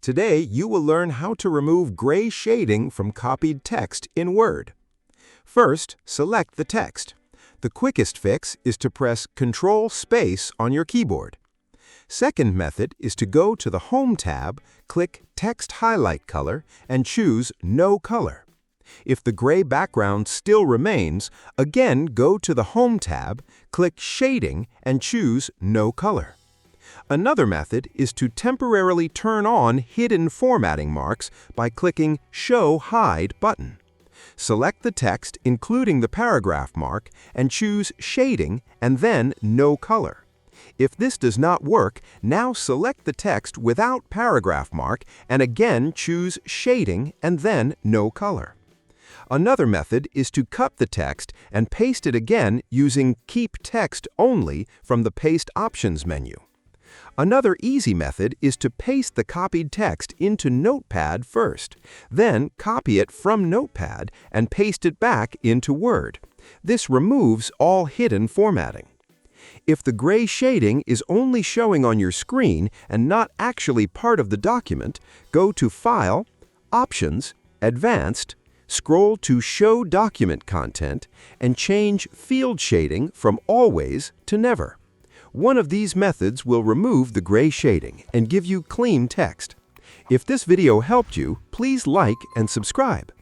Today, you will learn how to remove gray shading from copied text in Word. First, select the text. The quickest fix is to press Ctrl-Space on your keyboard. Second method is to go to the Home tab, click Text Highlight Color, and choose No Color. If the gray background still remains, again go to the Home tab, click Shading, and choose No Color. Another method is to temporarily turn on hidden formatting marks by clicking Show Hide button. Select the text, including the paragraph mark, and choose Shading and then No Color. If this does not work, now select the text without paragraph mark and again choose Shading and then No Color. Another method is to cut the text and paste it again using Keep Text Only from the Paste Options menu. Another easy method is to paste the copied text into Notepad first, then copy it from Notepad and paste it back into Word. This removes all hidden formatting. If the gray shading is only showing on your screen and not actually part of the document, go to File, Options, Advanced, scroll to Show Document Content, and change Field Shading from Always to Never. One of these methods will remove the gray shading and give you clean text. If this video helped you, please like and subscribe.